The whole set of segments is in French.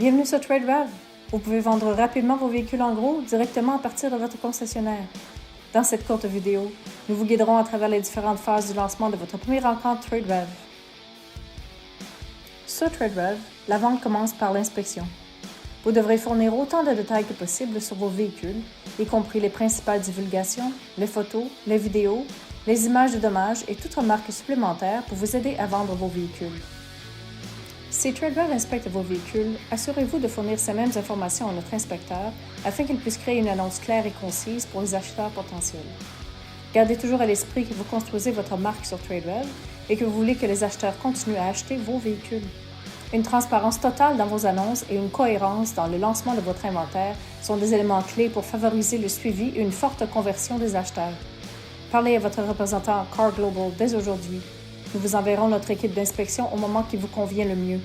Bienvenue sur TradeRev. Vous pouvez vendre rapidement vos véhicules en gros directement à partir de votre concessionnaire. Dans cette courte vidéo, nous vous guiderons à travers les différentes phases du lancement de votre premier rencontre TradeRev. Sur TradeRev, la vente commence par l'inspection. Vous devrez fournir autant de détails que possible sur vos véhicules, y compris les principales divulgations, les photos, les vidéos, les images de dommages et toute remarque supplémentaire pour vous aider à vendre vos véhicules. Si TradeRev inspecte vos véhicules, assurez-vous de fournir ces mêmes informations à notre inspecteur afin qu'il puisse créer une annonce claire et concise pour les acheteurs potentiels. Gardez toujours à l'esprit que vous construisez votre marque sur TradeRev et que vous voulez que les acheteurs continuent à acheter vos véhicules. Une transparence totale dans vos annonces et une cohérence dans le lancement de votre inventaire sont des éléments clés pour favoriser le suivi et une forte conversion des acheteurs. Parlez à votre représentant Car Global dès aujourd'hui. Nous vous enverrons notre équipe d'inspection au moment qui vous convient le mieux.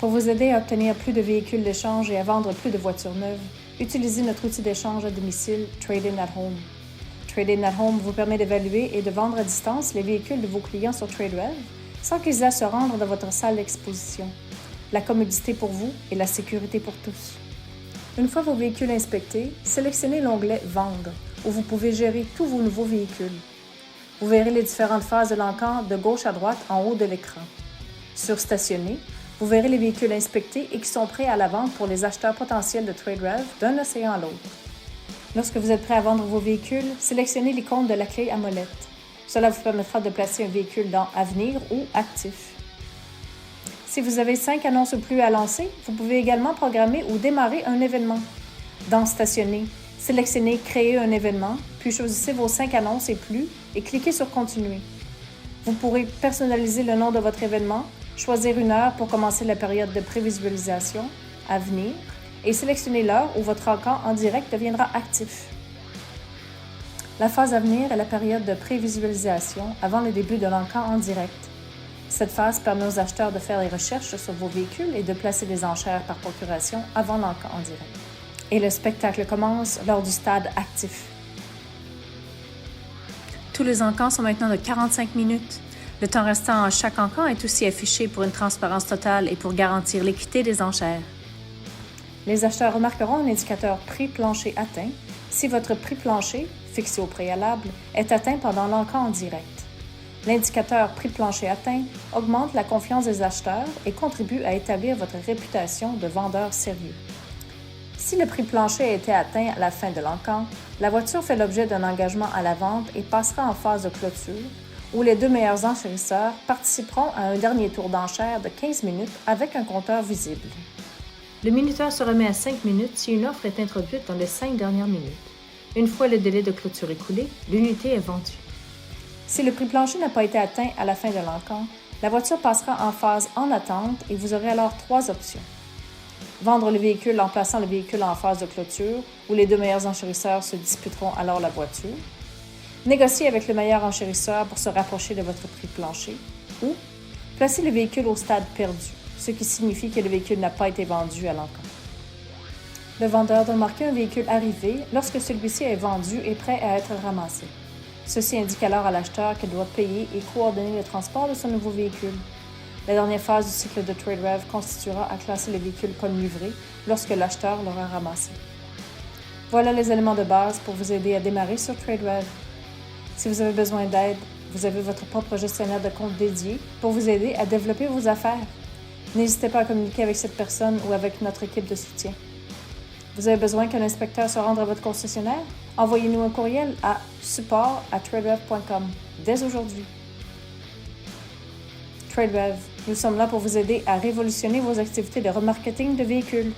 Pour vous aider à obtenir plus de véhicules d'échange et à vendre plus de voitures neuves, utilisez notre outil d'échange à domicile Trade-in at Home. Trade-in at Home vous permet d'évaluer et de vendre à distance les véhicules de vos clients sur TradeRev sans qu'ils aient à se rendre dans votre salle d'exposition. La commodité pour vous et la sécurité pour tous. Une fois vos véhicules inspectés, sélectionnez l'onglet « Vendre » où vous pouvez gérer tous vos nouveaux véhicules. Vous verrez les différentes phases de l'encan de gauche à droite en haut de l'écran. Sur « Stationner », vous verrez les véhicules inspectés et qui sont prêts à la vente pour les acheteurs potentiels de TradeRev d'un océan à l'autre. Lorsque vous êtes prêt à vendre vos véhicules, sélectionnez l'icône de la clé à molette. Cela vous permettra de placer un véhicule dans « Avenir » ou « Actif ». Si vous avez 5 annonces ou plus à lancer, vous pouvez également programmer ou démarrer un événement. Dans « Stationner », sélectionnez « Créer un événement », puis choisissez vos 5 annonces et plus et cliquez sur « Continuer ». Vous pourrez personnaliser le nom de votre événement, choisir une heure pour commencer la période de prévisualisation, à venir, et sélectionner l'heure où votre encan en direct deviendra actif. La phase à venir est la période de prévisualisation avant le début de l'encan en direct. Cette phase permet aux acheteurs de faire des recherches sur vos véhicules et de placer des enchères par procuration avant l'encan en direct. Et le spectacle commence lors du stade actif. Tous les encans sont maintenant de 45 minutes. Le temps restant à chaque encan est aussi affiché pour une transparence totale et pour garantir l'équité des enchères. Les acheteurs remarqueront un indicateur prix plancher atteint si votre prix plancher, fixé au préalable, est atteint pendant l'encan en direct. L'indicateur prix plancher atteint augmente la confiance des acheteurs et contribue à établir votre réputation de vendeur sérieux. Si le prix plancher a été atteint à la fin de l'encan, la voiture fait l'objet d'un engagement à la vente et passera en phase de clôture, où les 2 meilleurs enchérisseurs participeront à un dernier tour d'enchères de 15 minutes avec un compteur visible. Le minuteur se remet à 5 minutes si une offre est introduite dans les 5 dernières minutes. Une fois le délai de clôture écoulé, l'unité est vendue. Si le prix plancher n'a pas été atteint à la fin de l'encan, la voiture passera en phase en attente et vous aurez alors 3 options. Vendre le véhicule en plaçant le véhicule en phase de clôture, où les 2 meilleurs enchérisseurs se disputeront alors la voiture. Négocier avec le meilleur enchérisseur pour se rapprocher de votre prix plancher. Ou placer le véhicule au stade perdu, ce qui signifie que le véhicule n'a pas été vendu à l'encan. Le vendeur doit marquer un véhicule arrivé lorsque celui-ci est vendu et prêt à être ramassé. Ceci indique alors à l'acheteur qu'il doit payer et coordonner le transport de son nouveau véhicule. La dernière phase du cycle de TradeRev constituera à classer le véhicule comme livré lorsque l'acheteur l'aura ramassé. Voilà les éléments de base pour vous aider à démarrer sur TradeRev. Si vous avez besoin d'aide, vous avez votre propre gestionnaire de compte dédié pour vous aider à développer vos affaires. N'hésitez pas à communiquer avec cette personne ou avec notre équipe de soutien. Vous avez besoin qu'un inspecteur se rende à votre concessionnaire? Envoyez-nous un courriel à support@traderev.com dès aujourd'hui. TradeRev, nous sommes là pour vous aider à révolutionner vos activités de remarketing de véhicules.